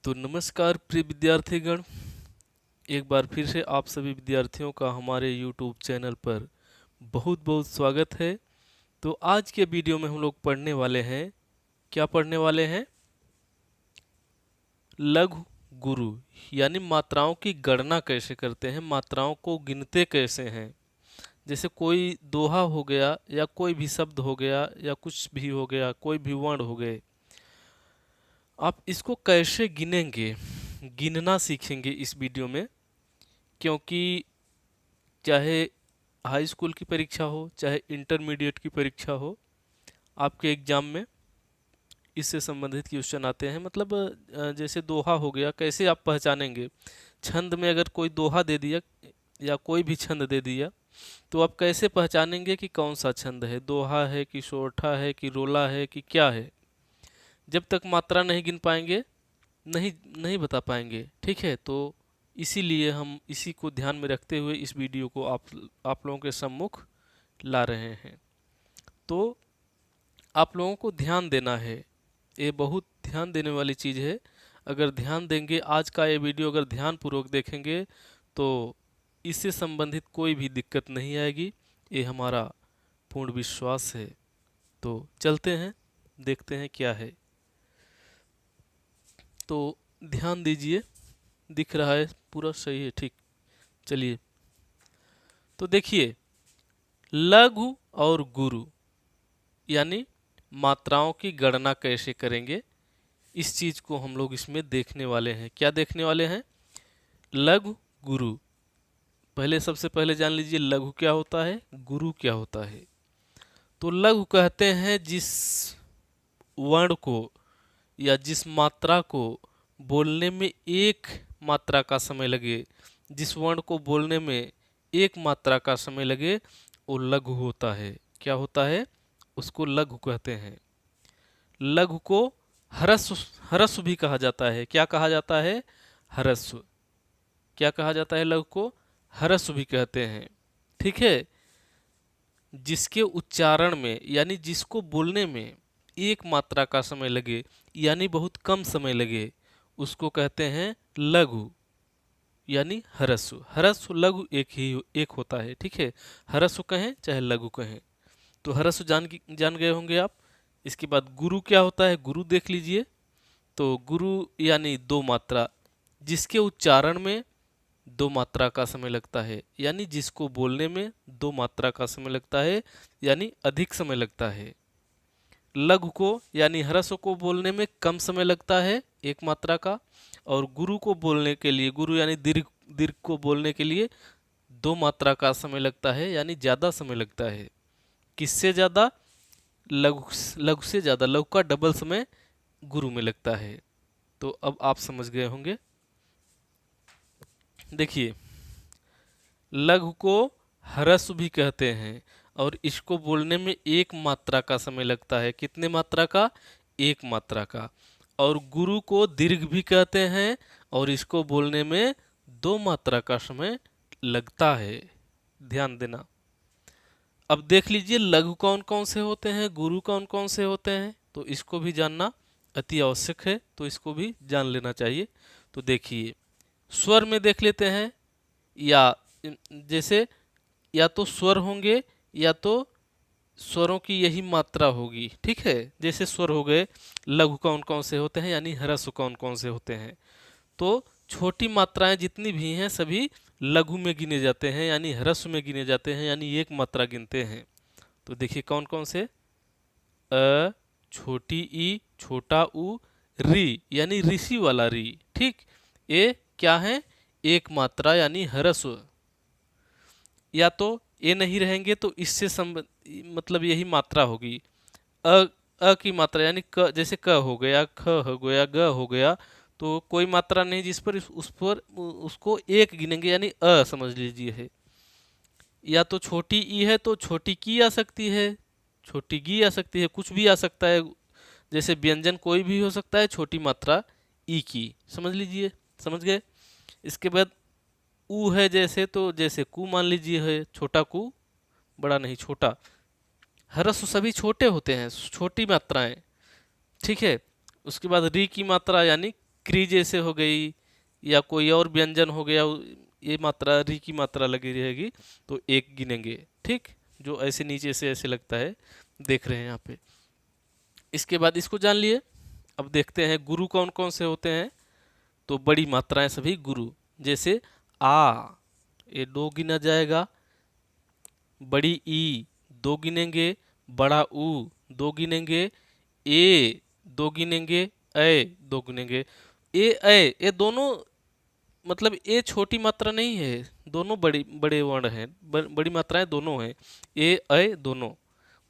तो नमस्कार प्रिय विद्यार्थीगण, एक बार फिर से आप सभी विद्यार्थियों का हमारे YouTube चैनल पर बहुत बहुत स्वागत है। तो आज के वीडियो में हम लोग पढ़ने वाले हैं, क्या पढ़ने वाले हैं? लघु गुरु, यानी मात्राओं की गणना कैसे करते हैं, मात्राओं को गिनते कैसे हैं। जैसे कोई दोहा हो गया या कोई भी शब्द हो गया या कुछ भी हो गया, कोई भी वर्ण हो गए, आप इसको कैसे गिनेंगे, गिनना सीखेंगे इस वीडियो में। क्योंकि चाहे हाई स्कूल की परीक्षा हो, चाहे इंटरमीडिएट की परीक्षा हो, आपके एग्जाम में इससे संबंधित क्वेश्चन आते हैं। मतलब जैसे दोहा हो गया, कैसे आप पहचानेंगे? छंद में अगर कोई दोहा दे दिया या कोई भी छंद दे दिया, तो आप कैसे पहचानेंगे कि कौन सा छंद है, दोहा है कि सोरठा है कि रोला है कि क्या है? जब तक मात्रा नहीं गिन पाएंगे, नहीं नहीं बता पाएंगे। ठीक है, तो इसीलिए हम इसी को ध्यान में रखते हुए इस वीडियो को आप लोगों के सम्मुख ला रहे हैं। तो आप लोगों को ध्यान देना है, ये बहुत ध्यान देने वाली चीज़ है। अगर ध्यान देंगे, आज का ये वीडियो अगर ध्यानपूर्वक देखेंगे तो इससे संबंधित कोई भी दिक्कत नहीं आएगी, ये हमारा पूर्ण विश्वास है। तो चलते हैं, देखते हैं क्या है। तो ध्यान दीजिए, दिख रहा है पूरा सही है? ठीक, चलिए। तो देखिए, लघु और गुरु यानी मात्राओं की गणना कैसे करेंगे, इस चीज को हम लोग इसमें देखने वाले हैं। क्या देखने वाले हैं? लघु गुरु। पहले सबसे पहले जान लीजिए लघु क्या होता है, गुरु क्या होता है। तो लघु कहते हैं जिस वर्ण को या जिस मात्रा को बोलने में एक मात्रा का समय लगे, जिस वर्ण को बोलने में एक मात्रा का समय लगे, वो लघु होता है। क्या होता है? उसको लघु कहते हैं। लघु को ह्रस्व ह्रस्व भी कहा जाता है। क्या कहा जाता है? ह्रस्व। क्या कहा जाता है? लघु को ह्रस्व भी कहते हैं। ठीक है, जिसके उच्चारण में यानी जिसको बोलने में एक मात्रा का समय लगे यानी बहुत कम समय लगे, उसको कहते हैं लघु यानी ह्रस्व। ह्रस्व लघु एक होता है। ठीक है, ह्रस्व कहें चाहे लघु कहें। तो ह्रस्व जान गए होंगे आप। इसके बाद गुरु क्या होता है? गुरु देख लीजिए। तो गुरु यानी दो मात्रा, जिसके उच्चारण में दो मात्रा का समय लगता है, यानी जिसको बोलने में दो मात्रा का समय लगता है, यानी अधिक समय लगता है। लघु को यानी ह्रस्व को बोलने में कम समय लगता है, एक मात्रा का। और गुरु को बोलने के लिए, गुरु यानी दीर्घ दीर्घ को बोलने के लिए दो मात्रा का समय लगता है, यानी ज़्यादा समय लगता है। किससे ज़्यादा? लघु लघु से ज़्यादा। लघु का डबल समय गुरु में लगता है। तो अब आप समझ गए होंगे। देखिए, लघु को ह्रस्व भी कहते हैं और इसको बोलने में एक मात्रा का समय लगता है। कितने मात्रा का? एक मात्रा का। और गुरु को दीर्घ भी कहते हैं और इसको बोलने में दो मात्रा का समय लगता है। ध्यान देना। अब देख लीजिए लघु कौन कौन से होते हैं, गुरु कौन कौन से होते हैं। तो इसको भी जानना अति आवश्यक है, तो इसको भी जान लेना चाहिए। तो देखिए, स्वर में देख लेते हैं। या जैसे या तो स्वर होंगे या तो स्वरों की यही मात्रा होगी। ठीक है, जैसे स्वर हो गए, लघु कौन कौन से होते हैं यानी ह्रस्व कौन कौन से होते हैं। तो छोटी मात्राएं जितनी भी हैं सभी लघु में गिने जाते हैं, यानी ह्रस्व में गिने जाते हैं, यानी एक मात्रा गिनते हैं। तो देखिए कौन कौन से? अ, छोटी ई, छोटा ऊ, री यानी ऋषि वाला री। ठीक, ये क्या है? एक मात्रा यानी ह्रस्व। या तो ये नहीं रहेंगे तो इससे मतलब यही मात्रा होगी। अ अ की मात्रा यानी क, जैसे क हो गया, ख हो गया, ग हो गया, तो कोई मात्रा नहीं जिस पर उस पर उसको एक गिनेंगे, यानी अ समझ लीजिए है। या तो छोटी ई है तो छोटी की आ सकती है, छोटी गी आ सकती है, कुछ भी आ सकता है। जैसे व्यंजन कोई भी हो सकता है, छोटी मात्रा ई की, समझ लीजिए। समझ गए? इसके बाद ऊ है जैसे, तो जैसे कु मान लीजिए है, छोटा कु, बड़ा नहीं छोटा। ह्रस्व सभी छोटे होते हैं, छोटी मात्राएं। ठीक है, उसके बाद री की मात्रा यानी क्री जैसे हो गई या कोई और व्यंजन हो गया, ये मात्रा री की मात्रा लगी रहेगी तो एक गिनेंगे। ठीक, जो ऐसे नीचे से ऐसे लगता है, देख रहे हैं यहाँ पे। इसके बाद इसको जान लिए। अब देखते हैं गुरु कौन कौन से होते हैं। तो बड़ी मात्राएं सभी गुरु, जैसे आ, ये दो गिना जाएगा। बड़ी ई दो गिनेंगे, बड़ा ऊ दो गिनेंगे, ए दो गिनेंगे, ए दो गिनेंगे। ए दोनों मतलब ए छोटी मात्रा नहीं है, दोनों बड़ी बड़े वर्ण हैं, बड़ी मात्राएं दोनों हैं, ए दोनों।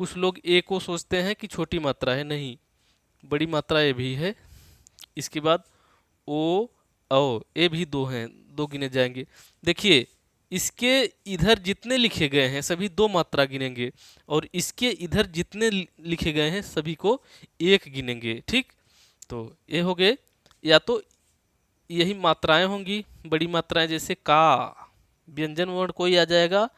कुछ लोग ए को सोचते हैं कि छोटी मात्रा है, नहीं, बड़ी मात्रा ए भी है। इसके बाद ओ औ ए भी दो हैं, दो गिने जाएंगे। देखिए इसके इधर जितने लिखे गए हैं सभी दो मात्रा गिनेंगे, और इसके इधर जितने लिखे गए हैं सभी को एक गिनेंगे। ठीक, तो ये हो गए। या तो यही मात्राएं होंगी, बड़ी मात्राएं, जैसे का, व्यंजन वर्ण कोई आ जाएगा,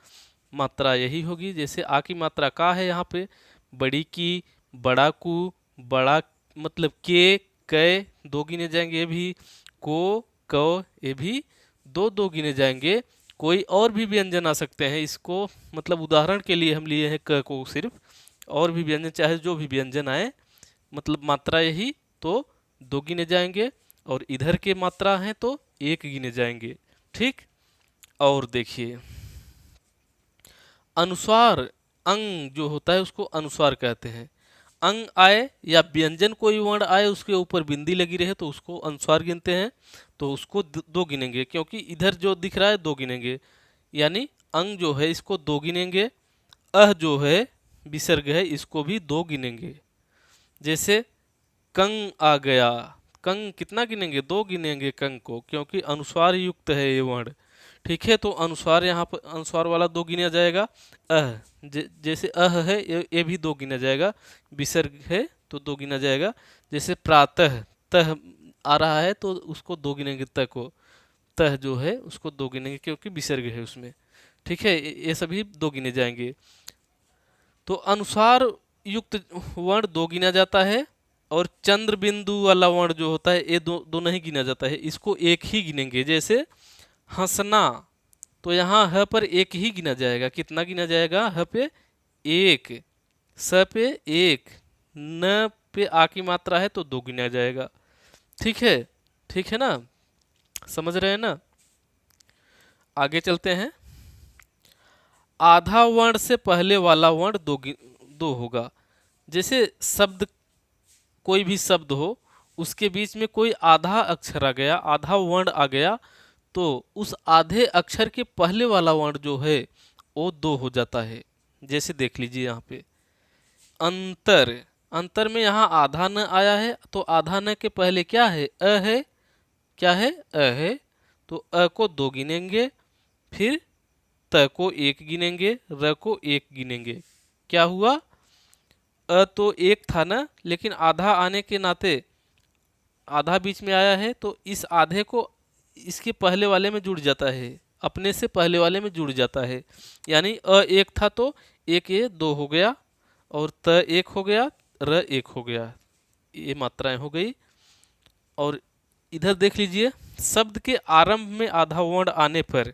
मात्रा यही होगी। जैसे आ की मात्रा का है यहाँ पे, बड़ी की, बड़ा कु, बड़ा मतलब के, कै दो गिने जाएंगे, ये भी को, क ये भी दो दो गिने जाएंगे। कोई और भी व्यंजन आ सकते हैं, इसको मतलब उदाहरण के लिए हम लिए हैं क को सिर्फ, और भी व्यंजन चाहे जो भी व्यंजन आए, मतलब मात्रा यही तो दो गिने जाएंगे, और इधर के मात्रा हैं तो एक गिने जाएंगे। ठीक, और देखिए अनुस्वार, अंग जो होता है उसको अनुस्वार कहते हैं। अंग आए या व्यंजन कोई वर्ण आए उसके ऊपर बिंदी लगी रहे तो उसको अनुस्वार गिनते हैं, तो उसको दो गिनेंगे, क्योंकि इधर जो दिख रहा है दो गिनेंगे, यानी अंग जो है इसको दो गिनेंगे। अह जो है विसर्ग है, इसको भी दो गिनेंगे। जैसे कंग आ गया, कंग कितना गिनेंगे, दो गिनेंगे कंग को, क्योंकि अनुस्वार युक्त है ये वर्ण। ठीक है, तो अनुस्वार यहाँ पर अनुस्वार वाला दो गिना जाएगा। अह जैसे अह है ये भी दो गिना जाएगा, विसर्ग है तो दो गिना जाएगा। जैसे प्रातः, तह आ रहा है तो उसको दो गिनेंगे, तह को, तह जो है उसको दो गिनेंगे क्योंकि विसर्ग है उसमें। ठीक है, ये सभी दो गिने जाएंगे। तो अनुसार युक्त वर्ण दो गिना जाता है, और चंद्र बिंदु वाला वर्ण जो होता है ये दो नहीं गिना जाता है, इसको एक ही गिनेंगे। जैसे हंसना, तो यहाँ ह पर एक ही गिना जाएगा। कितना गिना जाएगा, ह पे एक, स पे एक, न पे आ की मात्रा है तो दो गिना जाएगा। ठीक है, ठीक है ना, समझ रहे हैं ना। आगे चलते हैं। आधा वर्ण से पहले वाला वर्ण दो होगा। जैसे शब्द, कोई भी शब्द हो उसके बीच में कोई आधा अक्षर आ गया, आधा वर्ण आ गया, तो उस आधे अक्षर के पहले वाला वर्ण जो है वो दो हो जाता है। जैसे देख लीजिए यहाँ पे अंतर, अंतर में यहाँ आधा न आया है तो आधा न के पहले क्या है, अ है, क्या है, अ है, तो अ को दो गिनेंगे, फिर त को एक गिनेंगे, र को एक गिनेंगे। क्या हुआ, अ तो एक था ना, लेकिन आधा आने के नाते, आधा बीच में आया है तो इस आधे को इसके पहले वाले में जुड़ जाता है, अपने से पहले वाले में जुड़ जाता है। यानी अ एक था तो एक ये दो हो गया, और त एक हो गया, र एक हो गया, ये मात्राएं हो गई। और इधर देख लीजिए, शब्द के आरंभ में आधा वर्ण आने पर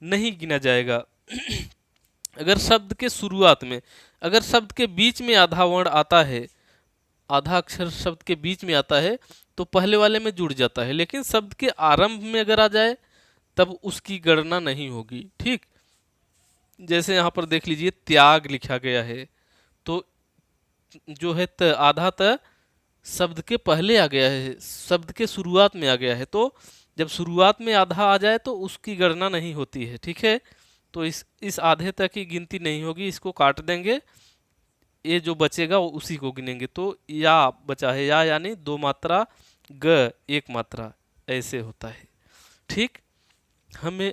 नहीं गिना जाएगा। अगर शब्द के शुरुआत में, अगर शब्द के बीच में आधा वर्ण आता है, आधा अक्षर शब्द के बीच में आता है तो पहले वाले में जुड़ जाता है, लेकिन शब्द के आरंभ में अगर आ जाए तब उसकी गणना नहीं होगी। ठीक, जैसे यहाँ पर देख लीजिए त्याग लिखा गया है, तो जो है त, आधा त शब्द के पहले आ गया है, शब्द के शुरुआत में आ गया है, तो जब शुरुआत में आधा आ जाए तो उसकी गणना नहीं होती है। ठीक है, तो इस आधे तक की गिनती नहीं होगी, इसको काट देंगे, ये जो बचेगा वो उसी को गिनेंगे। तो या बचा है, या यानी दो मात्रा, ग एक मात्रा, ऐसे होता है। ठीक, हमें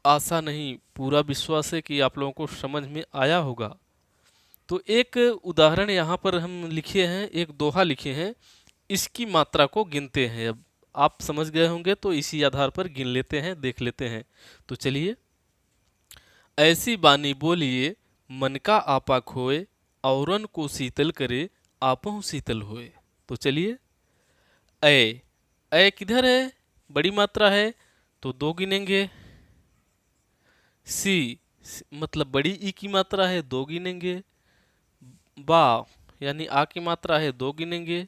आशा नहीं, पूरा विश्वास है कि आप लोगों को समझ में आया होगा। तो एक उदाहरण यहाँ पर हम लिखे हैं, एक दोहा लिखे हैं, इसकी मात्रा को गिनते हैं। अब आप समझ गए होंगे तो इसी आधार पर गिन लेते हैं, देख लेते हैं। तो चलिए, ऐसी बानी बोलिए मन का आपा खोए, औरन को शीतल करे आपहु शीतल होए। तो चलिए, ऐ ए किधर है, बड़ी मात्रा है तो 2 गिनेंगे। सी मतलब बड़ी ई की मात्रा है, 2 गिनेंगे। बा यानी आ की मात्रा है, 2 गिनेंगे।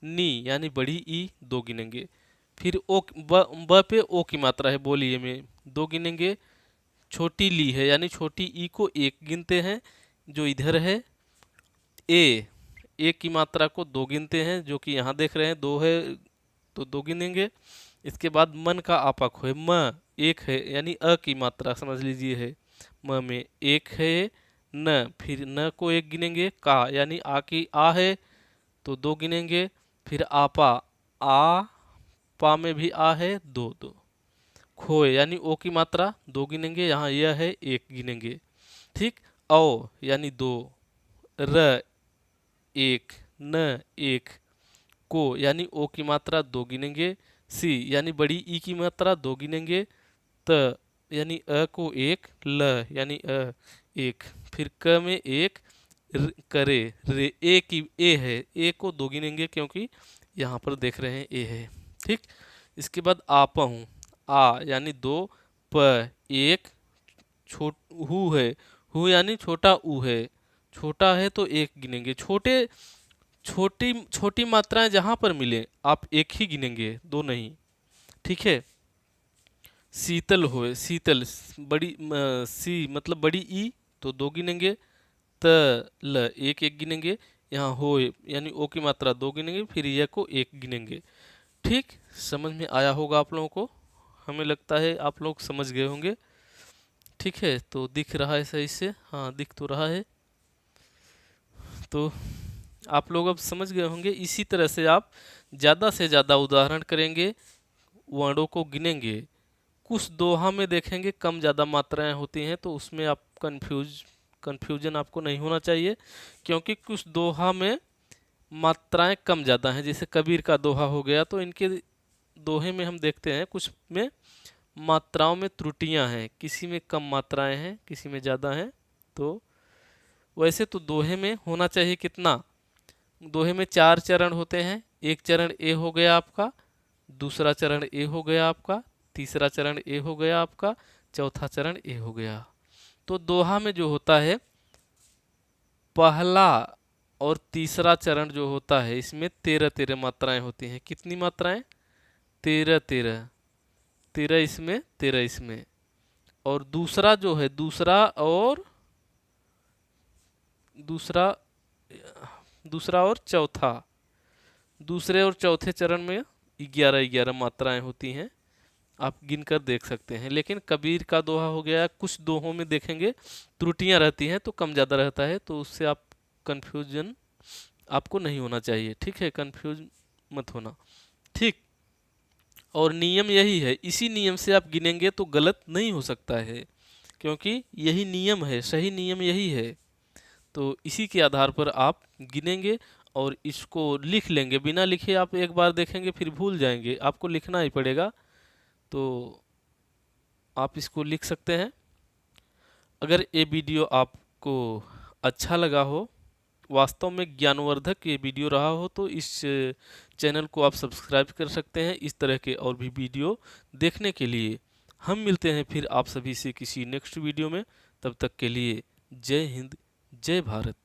नी यानी बड़ी ई, 2 गिनेंगे। फिर ओ ब पे ओ की मात्रा है, बोलिए में, 2 गिनेंगे। छोटी ली है यानी छोटी ई को 1 गिनते हैं, जो इधर है। ए की मात्रा को 2 गिनते हैं, जो कि यहाँ देख रहे हैं 2 है तो 2 गिनेंगे। इसके बाद मन का आपाक है, म 1 है यानी अ की मात्रा समझ लीजिए है, म में 1 है। न फिर न को 1 गिनेंगे। का यानी आ की आ है तो 2 गिनेंगे। फिर आपा, आ पा में भी आ है, 2 2। खोए यानी ओ की मात्रा 2 गिनेंगे, यहाँ यह है 1 गिनेंगे। ठीक। औ यानी 2। र 1, न 1। को यानी ओ की मात्रा 2 गिनेंगे। सी यानी बड़ी ई की मात्रा 2 गिनेंगे। त यानी अ को 1, ल यानी अ 1। फिर क में 1, करे रे ए की ए है, ए को 2 गिनेंगे क्योंकि यहाँ पर देख रहे हैं ए है। ठीक। इसके बाद आपा हूँ, आ यानी 2, प 1, छोट हु है, हु यानी छोटा ऊ है, छोटा है तो 1 गिनेंगे। छोटी छोटी मात्राएं जहां पर मिले आप 1 ही गिनेंगे, 2 नहीं। ठीक है। शीतल होए, शीतल बड़ी सी मतलब बड़ी ई तो 2 गिनेंगे। त ल 1 1 गिनेंगे। यहाँ होए यानी ओ की मात्रा 2 गिनेंगे, फिर यह को 1 गिनेंगे। ठीक। समझ में आया होगा आप लोगों को, हमें लगता है आप लोग समझ गए होंगे। ठीक है, तो दिख रहा है सही से, हाँ दिख तो रहा है। तो आप लोग अब समझ गए होंगे। इसी तरह से आप ज़्यादा से ज़्यादा उदाहरण करेंगे, वर्डों को गिनेंगे। कुछ दोहा में देखेंगे कम ज़्यादा मात्राएं होती हैं, तो उसमें आप कन्फ्यूजन आपको नहीं होना चाहिए, क्योंकि कुछ दोहा में मात्राएं कम ज़्यादा हैं। जैसे कबीर का दोहा हो गया, तो इनके दोहे में हम देखते हैं कुछ में मात्राओं में त्रुटियां हैं, किसी में कम मात्राएं हैं, किसी में ज़्यादा हैं। तो वैसे तो दोहे में होना चाहिए कितना, दोहे में 4 चरण होते हैं। एक चरण ए हो गया आपका, दूसरा चरण ए हो गया आपका, तीसरा चरण ए हो गया आपका, चौथा चरण ए हो गया। तो दोहा में जो होता है पहला और तीसरा चरण जो होता है, इसमें 13 13 मात्राएं होती हैं। कितनी मात्राएं? 13 13, 13 इसमें 13 इसमें। और दूसरा जो है, दूसरा और चौथा, दूसरे और चौथे चरण में 11 11 मात्राएं होती हैं। आप गिनकर देख सकते हैं। लेकिन कबीर का दोहा हो गया, कुछ दोहों में देखेंगे त्रुटियां रहती हैं तो कम ज़्यादा रहता है, तो उससे आप कन्फ्यूजन आपको नहीं होना चाहिए। ठीक है, कन्फ्यूज मत होना। ठीक। और नियम यही है, इसी नियम से आप गिनेंगे तो गलत नहीं हो सकता है, क्योंकि यही नियम है, सही नियम यही है। तो इसी के आधार पर आप गिनेंगे और इसको लिख लेंगे। बिना लिखे आप एक बार देखेंगे फिर भूल जाएंगे, आपको लिखना ही पड़ेगा। तो आप इसको लिख सकते हैं। अगर ये वीडियो आपको अच्छा लगा हो, वास्तव में ज्ञानवर्धक ये वीडियो रहा हो, तो इस चैनल को आप सब्सक्राइब कर सकते हैं इस तरह के और भी वीडियो देखने के लिए। हम मिलते हैं फिर आप सभी से किसी नेक्स्ट वीडियो में। तब तक के लिए जय हिंद, जय भारत।